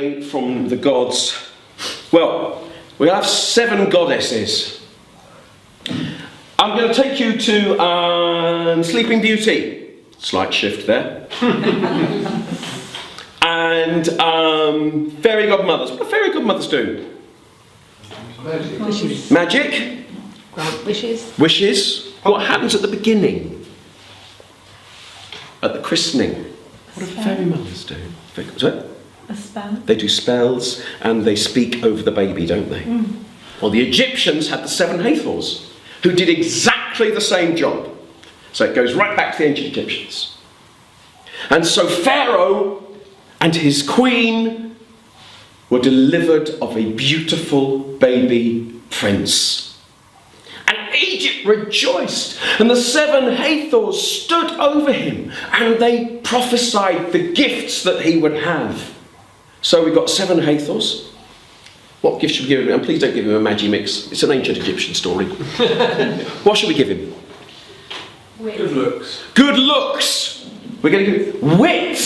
away from the gods? Well, we have 7 goddesses. I'm going to take you to Sleeping Beauty. Slight shift there. And fairy godmothers. What do fairy godmothers do? Wishes. Magic. Grant wishes. Wishes. What happens at the beginning? At the christening. What do fairy mothers do? A spell. They do spells and they speak over the baby, don't they? Well, the Egyptians had the 7 Hathors, who did exactly the same job. So it goes right back to the ancient Egyptians. And so Pharaoh and his queen were delivered of a beautiful baby prince. And Egypt rejoiced, and the 7 Hathors stood over him, and they prophesied the gifts that he would have. So we've got 7 Hathors. What gift should we give him? And please don't give him a Magi mix. It's an ancient Egyptian story. What should we give him? Wit. Good looks. Good looks. We're going to give him wit.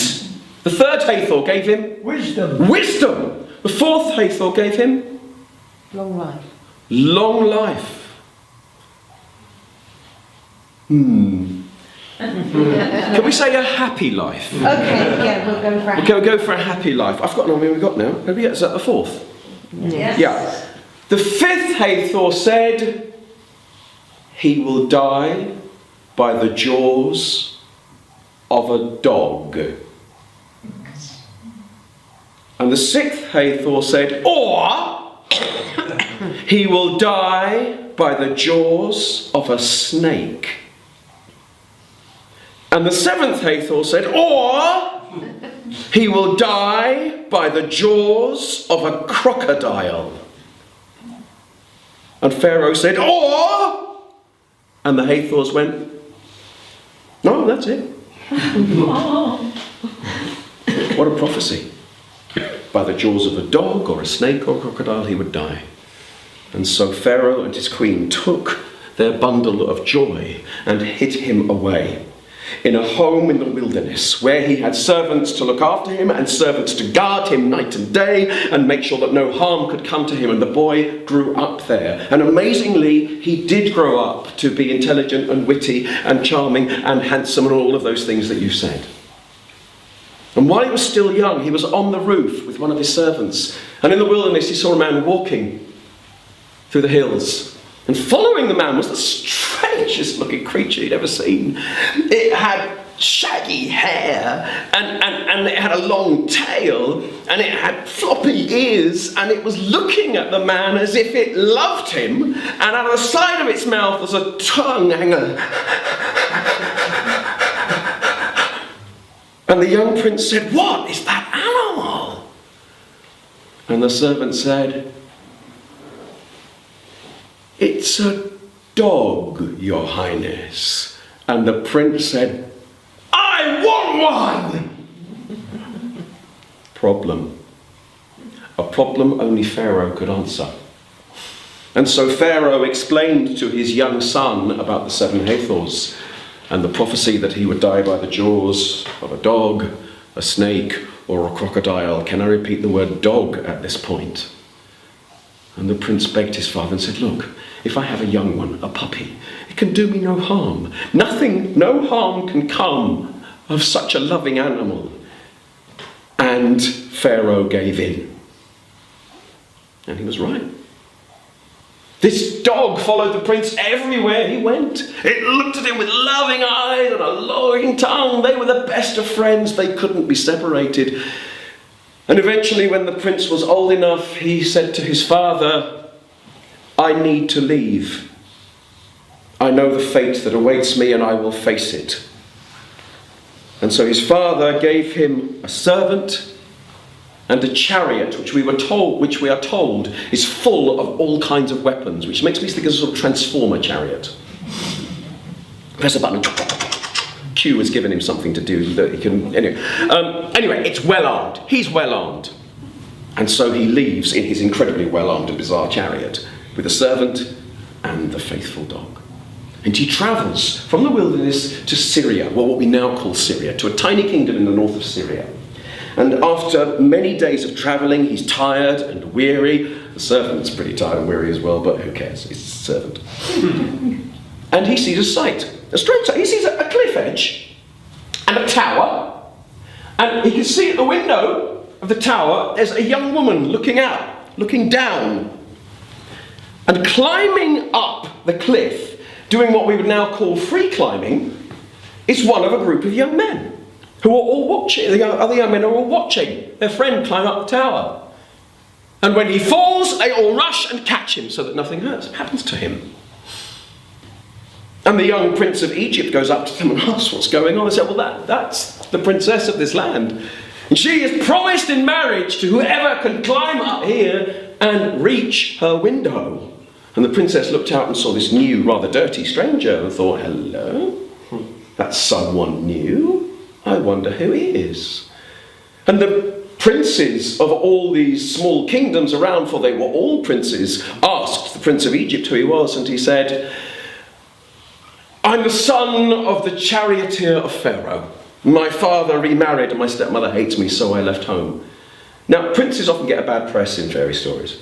The 3rd Hathor gave him Wisdom. wisdom. The 4th Hathor gave him Long life. long life. Can we say a happy life? Okay, yeah, we'll go for We'll go for a happy life. I've forgotten how many we've got now. Maybe is that the 4th? Yes. Yeah. The 5th Hathor said, he will die by the jaws of a dog. And the 6th Hathor said, or he will die by the jaws of a snake. And the 7th Hathor said, or he will die by the jaws of a crocodile. And Pharaoh said, or, and the Hathors went, no, that's it. What a prophecy. By the jaws of a dog or a snake or a crocodile he would die. And so Pharaoh and his queen took their bundle of joy and hid him away in a home in the wilderness, where he had servants to look after him and servants to guard him night and day and make sure that no harm could come to him. And the boy grew up there. And amazingly, he did grow up to be intelligent and witty and charming and handsome and all of those things that you said. And while he was still young, he was on the roof with one of his servants. And in the wilderness, he saw a man walking through the hills. And following the man was the strangest looking creature he'd ever seen. It had shaggy hair, and it had a long tail, and it had floppy ears, and it was looking at the man as if it loved him, and out of the side of its mouth was a tongue hanging. And the young prince said, what is that animal? And the servant said, it's a dog, Your Highness. And the prince said, I want one! Problem. A problem only Pharaoh could answer. And so Pharaoh explained to his young son about the 7 Hathors and the prophecy that he would die by the jaws of a dog, a snake, or a crocodile. Can I repeat the word dog at this point? And the prince begged his father and said, look, if I have a young one, a puppy, it can do me no harm. No harm can come of such a loving animal. And Pharaoh gave in. And he was right. This dog followed the prince everywhere he went. It looked at him with loving eyes and a lolling tongue. They were the best of friends. They couldn't be separated. And eventually, when the prince was old enough, he said to his father, I need to leave. I know the fate that awaits me and I will face it. And so his father gave him a servant and a chariot, which we are told is full of all kinds of weapons, which makes me think of a sort of transformer chariot. Press a button. Q has given him something to do that he can. Anyway, it's well armed. He's well armed. And so he leaves in his incredibly well armed and bizarre chariot with a servant and the faithful dog. And he travels from the wilderness to Syria, well, what we now call Syria, to a tiny kingdom in the north of Syria. And after many days of travelling, he's tired and weary. The servant's pretty tired and weary as well, but who cares? He's a servant. And he sees a sight, a strange sight. He sees a cliff edge and a tower, and he can see at the window of the tower there's a young woman looking out, looking down, and climbing up the cliff, doing what we would now call free climbing, is one of a group of young men who are all watching. The other young men are all watching their friend climb up the tower. And when he falls, they all rush and catch him so that nothing happens to him. And the young prince of Egypt goes up to them and asks what's going on. They say, well, that's the princess of this land. And she is promised in marriage to whoever can climb up here and reach her window. And the princess looked out and saw this new, rather dirty stranger and thought, hello, that's someone new. I wonder who he is. And the princes of all these small kingdoms around, for they were all princes, asked the prince of Egypt who he was, and he said, I'm the son of the charioteer of Pharaoh. My father remarried and my stepmother hates me, so I left home. Now, princes often get a bad press in fairy stories.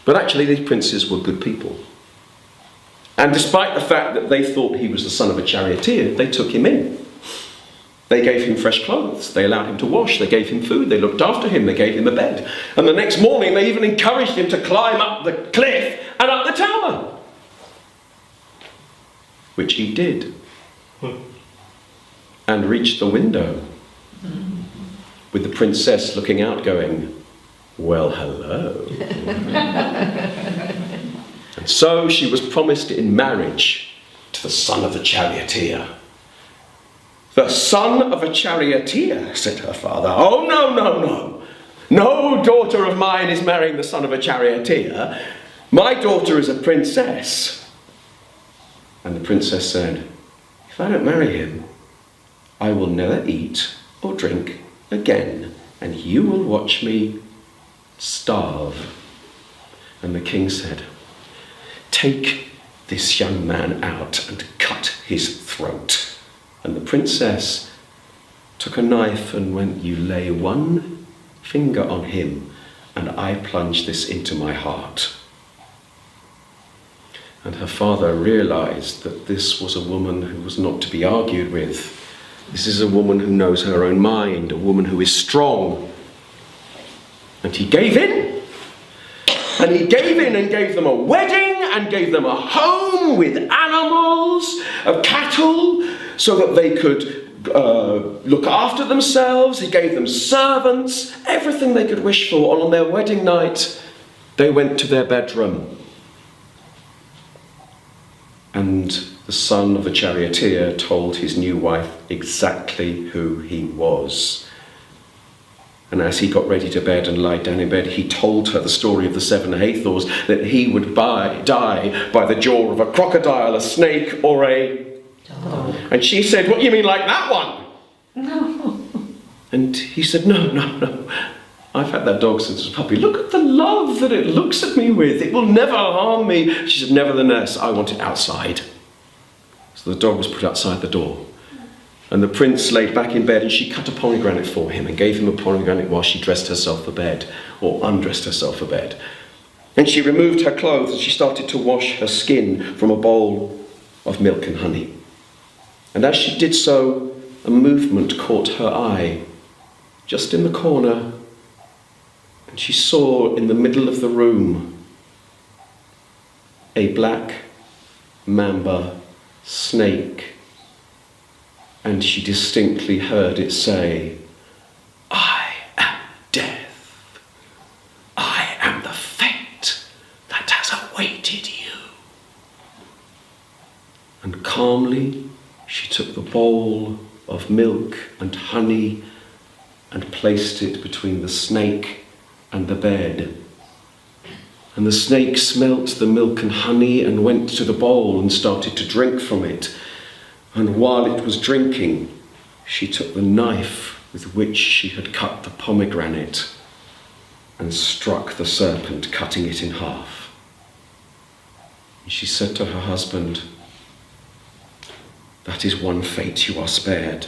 But actually, these princes were good people. And despite the fact that they thought he was the son of a charioteer, they took him in. They gave him fresh clothes, they allowed him to wash, they gave him food, they looked after him, they gave him a bed. And the next morning, they even encouraged him to climb up the cliff and up the tower. Which he did, and reached the window with the princess looking out going, well, hello. And so she was promised in marriage to the son of the charioteer. The son of a charioteer, said her father. Oh, no, no, no. No daughter of mine is marrying the son of a charioteer. My daughter is a princess. And the princess said, if I don't marry him, I will never eat or drink again, and you will watch me starve. And the king said, take this young man out and cut his throat. And the princess took a knife and went, you lay one finger on him, and I plunge this into my heart. And her father realized that this was a woman who was not to be argued with. This is a woman who knows her own mind, a woman who is strong. And he gave in. And he gave in and gave them a wedding and gave them a home with animals, of cattle, so that they could look after themselves. He gave them servants, everything they could wish for. And on their wedding night, they went to their bedroom. And the son of the charioteer told his new wife exactly who he was. And as he got ready to bed and lied down in bed, he told her the story of the 7 Hathors, that he would die by the jaw of a crocodile, a snake, or a dog. And she said, what, you mean like that one? No. And he said, no. I've had that dog since I was a puppy. Look at the love that it looks at me with. It will never harm me. She said, nevertheless, I want it outside. So the dog was put outside the door. And the prince laid back in bed, and she cut a pomegranate for him and gave him a pomegranate while she dressed herself for bed, or undressed herself for bed. And she removed her clothes and she started to wash her skin from a bowl of milk and honey. And as she did so, a movement caught her eye, just in the corner. And she saw in the middle of the room a black mamba snake, and she distinctly heard it say, I am death. I am the fate that has awaited you. And calmly she took the bowl of milk and honey and placed it between the snake and the bed. And the snake smelt the milk and honey and went to the bowl and started to drink from it. And while it was drinking, she took the knife with which she had cut the pomegranate and struck the serpent, cutting it in half. And she said to her husband, that is one fate you are spared.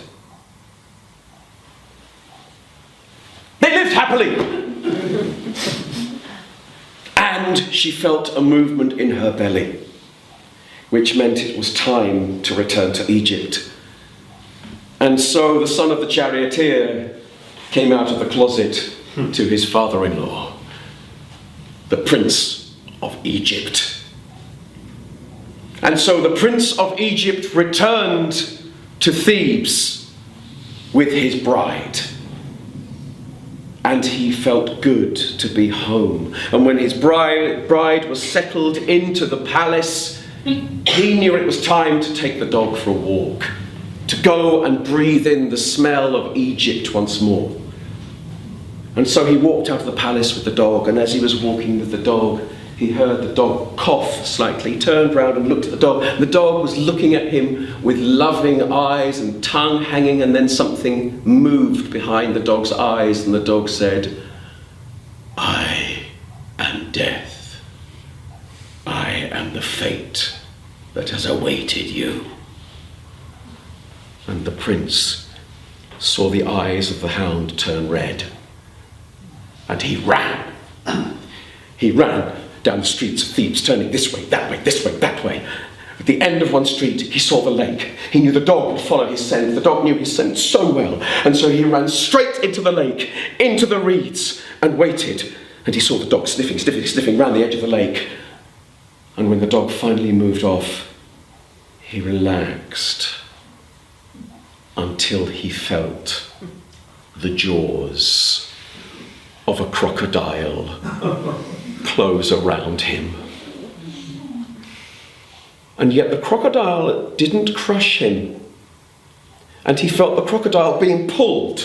And she felt a movement in her belly, which meant it was time to return to Egypt. And so the son of the charioteer came out of the closet to his father-in-law, the prince of Egypt. And so the prince of Egypt returned to Thebes with his bride. And he felt good to be home. And when his bride was settled into the palace, he knew it was time to take the dog for a walk, to go and breathe in the smell of Egypt once more. And so he walked out of the palace with the dog, and as he was walking with the dog, he heard the dog cough slightly. He turned round and looked at the dog. The dog was looking at him with loving eyes and tongue hanging, and then something moved behind the dog's eyes, and the dog said, "I am death. I am the fate that has awaited you." And the prince saw the eyes of the hound turn red, and he ran. He ran down the streets of Thebes, turning this way, that way. At the end of one street, he saw the lake. He knew the dog would follow his scent. The dog knew his scent so well. And so he ran straight into the lake, into the reeds, and waited. And he saw the dog sniffing round the edge of the lake. And when the dog finally moved off, he relaxed until he felt the jaws of a crocodile close around him. And yet the crocodile didn't crush him. And he felt the crocodile being pulled.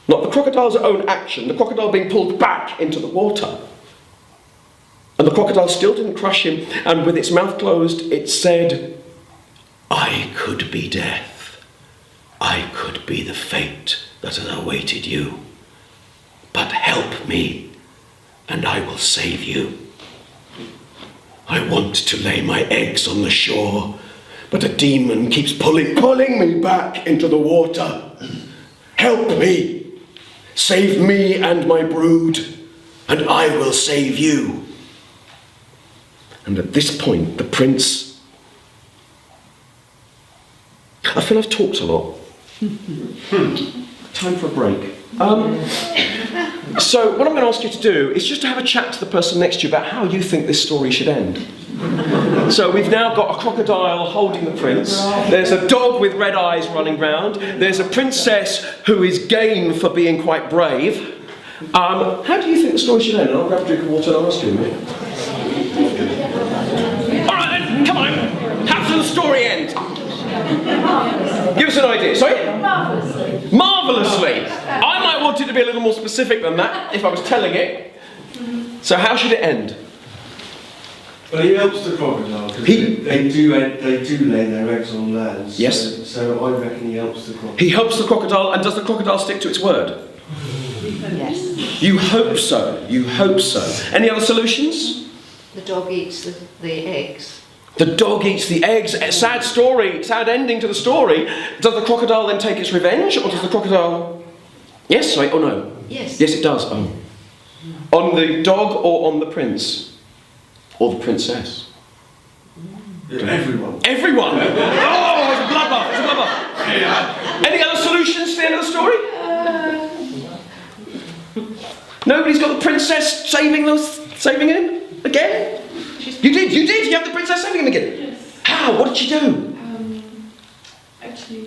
Not the crocodile's own action, the crocodile being pulled back into the water. And the crocodile still didn't crush him, and with its mouth closed, it said, "I could be death. I could be the fate that has awaited you. But help me, and I will save you. I want to lay my eggs on the shore, but a demon keeps pulling me back into the water. Help me, save me and my brood, and I will save you." And at this point, the prince... I feel I've talked a lot. Time for a break. So what I'm going to ask you to do is just to have a chat to the person next to you about how you think this story should end. So we've now got a crocodile holding the prince. There's a dog with red eyes running round. There's a princess who is game for being quite brave. How do you think the story should end? And I'll grab a drink of water and I'll ask you a minute. All right then, come on. How does the story end? Give us an idea. Sorry? Marvellously. Marvellously. I might want it to be a little more specific than that if I was telling it. So how should it end? Well, he helps the crocodile because they do lay their eggs on land. Yes. So I reckon he helps the crocodile. He helps the crocodile, and does the crocodile stick to its word? Yes. You hope so. You hope so. Any other solutions? The dog eats the eggs. The dog eats the eggs. Sad story, sad ending to the story. Does the crocodile then take its revenge, or does the crocodile... Yes, sorry, or no? Yes. Yes, it does. Oh. On the dog or on the prince? Or the princess? Yeah, everyone. Everyone! Oh, it's a bloodbath, it's a bloodbath. Any other solutions to the end of the story? Nobody's got the princess saving him again? You did. You have the princess saving him again? Yes. How? What did she do? Actually,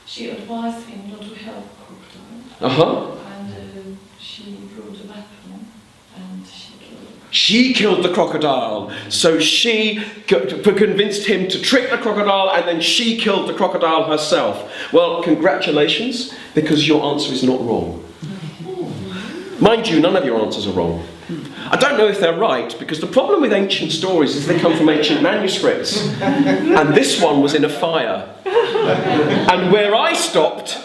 she advised him not to help crocodile. Uh-huh. And she brought a weapon and she killed him. She killed the crocodile. So she convinced him to trick the crocodile, and then she killed the crocodile herself. Well, congratulations, because your answer is not wrong. Mind you, none of your answers are wrong. I don't know if they're right, because the problem with ancient stories is they come from ancient manuscripts. And this one was in a fire. And where I stopped,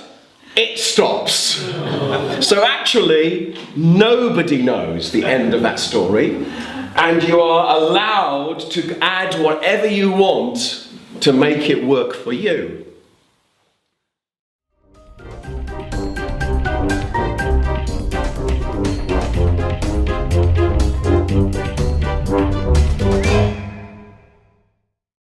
it stops. So actually, nobody knows the end of that story. And you are allowed to add whatever you want to make it work for you.